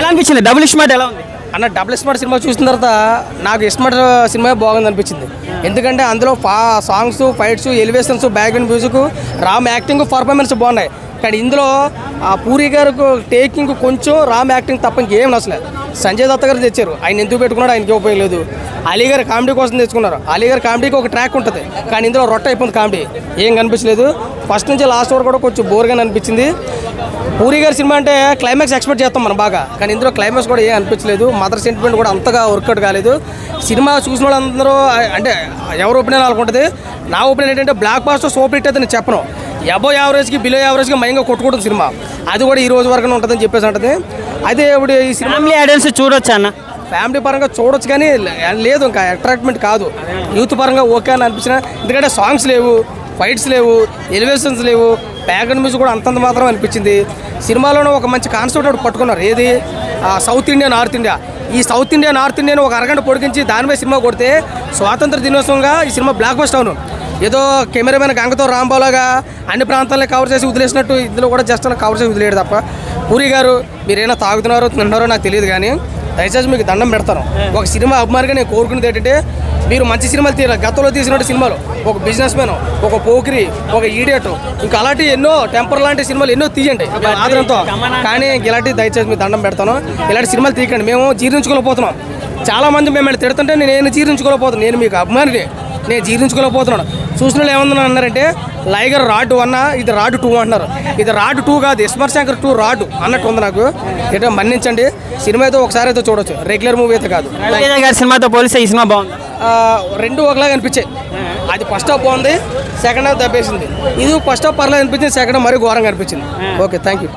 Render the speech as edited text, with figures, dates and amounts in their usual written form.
ఎలా అనిపించింది double smart ఎలా ఉంది అన్న డబుల్ స్మార్ట్ సినిమా చూసిన తర్వాత నాకు స్మార్ట్ సినిమా బాగుంది అనిపించింది. ఎందుకంటే అందులో songs, fights, elevations, background music, Ram acting, performance బాగున్నాయి. కానీ ఇందులో ఆ పూరి గారికి టేకింగ్ కొంచెం రామ్ యాక్టింగ్ తప్ప ఇంకేం నచ్చలేదు. సంజయ్ దత్త గారు తెచ్చారు, ఆయన ఎందుకు పెట్టుకున్నాడు ఆయనకి ఉపయోగం లేదు. అలీ గారు కామెడీ కోసం తెచ్చుకున్నారు, అలీ గారి కామెడీకి ఒక ట్రాక్ ఉంటుంది, కానీ ఇందులో రొట్ట అయిపోయింది కామెడీ, ఏం కనిపించలేదు. ఫస్ట్ నుంచి లాస్ట్ వరకు కూడా కొంచెం బోర్గానే అనిపించింది. పూరి గారి సినిమా అంటే క్లైమాక్స్ ఎక్స్పెక్ట్ చేస్తాం మనం బాగా, కానీ ఇందులో క్లైమాక్స్ కూడా ఏం అనిపించలేదు. మదర్ సెంటిమెంట్ కూడా అంతగా వర్కౌట్ కాలేదు. సినిమా చూసిన వాళ్ళందరూ అంటే ఎవరి ఒపీనియన్ అనుకుంటుంది. నా ఒపీనియన్ ఏంటంటే బ్లాక్ బాస్టర్ సూపర్ హిట్ అయితే నేను చెప్పను, అబో యావరేజ్కి బిలో యావరేజ్కి మైంగా కొట్టుకుంటుంది సినిమా. అది కూడా ఈ రోజు వరకు ఉంటుందని చెప్పేసి ఉంటుంది. అయితే ఇప్పుడు ఈ సినిమా ఫ్యామిలీ ఆడియన్స్ చూడొచ్చు అన్న, ఫ్యామిలీ పరంగా చూడొచ్చు, కానీ లేదు ఇంకా అట్రాక్ట్మెంట్ కాదు. యూత్ పరంగా ఓకే అని అనిపించిన, ఎందుకంటే సాంగ్స్ లేవు, ఫైట్స్ లేవు, ఎలివేషన్స్ లేవు, బ్యాక్గ్రౌండ్ మ్యూజిక్ కూడా అంతంత మాత్రం అనిపించింది. సినిమాలోనే ఒక మంచి కాన్సెప్ట్ ఒకటి పట్టుకున్నారు, ఏది సౌత్ ఇండియా, నార్త్ ఇండియా. ఈ సౌత్ ఇండియా, నార్త్ ఇండియాని ఒక అరగంట పొడిగించి దానిపై సినిమా కొడితే స్వాతంత్ర దినోత్సవంగా ఈ సినిమా బ్లాక్ బస్టర్ అవును. ఏదో కెమెరామెన్ గంగతో రాంబాలాగా అన్ని ప్రాంతాలని కవర్ చేసి వదిలేసినట్టు ఇందులో కూడా జస్ట్ కవర్ చేసి వదిలేడు తప్ప. పూరి గారు మీరేనా తాగుతున్నారో తింటున్నారో నాకు తెలియదు, కానీ దయచేసి మీకు దండం పెడతాను. ఒక సినిమా అభిమానిగా నేను కోరుకునేది ఏంటంటే మీరు మంచి సినిమాలు తీయాలి. గతంలో తీసినట్టు సినిమాలు ఒక బిజినెస్ మ్యాన్, ఒక పోకిరి, ఒక ఈడియట్, ఇంకా అలాంటి ఎన్నో టెంపర్ లాంటి సినిమాలు ఎన్నో తీయండి ఆదరణతో. కానీ ఇలాంటి దయచేసి మీకు దండం పెడతాను, ఇలాంటి సినిమాలు తీయకండి. మేము జీర్ణించుకోలేకపోతున్నాం. చాలామంది మిమ్మల్ని తిడుతుంటే నేను జీర్ణించుకోలేకపోతున్నాను. నేను మీకు అభిమానిని, నేను జీర్ణించుకోలేకపోతున్నాను. చూసిన వాళ్ళు ఏమన్నా అన్నారంటే లైగర్ రాడ్ 1 ఇది రాడ్ 2 అంటున్నారు. ఇది రాడ్ 2 కాదు, ఇస్మార్ట్ శంకర్ 2 రాడ్ అన్నట్టు ఉంది. నాకు ఏంటో మన్నించండి. సినిమా అయితే ఒకసారి అయితే చూడొచ్చు, రెగ్యులర్ మూవీ అయితే కాదు. సినిమాతో పోలిస్తే ఈ సినిమా బాగుంది, రెండు ఒకలాగా అనిపించాయి. అది ఫస్ట్ హాఫ్ బాగుంది, సెకండ్ హాఫ్ దెబ్బేసింది. ఇది ఫస్ట్ హాఫ్ పర్లేదు అనిపించింది, సెకండ్ హాఫ్ మరీ ఘోరంగా అనిపించింది. Okay, thank you.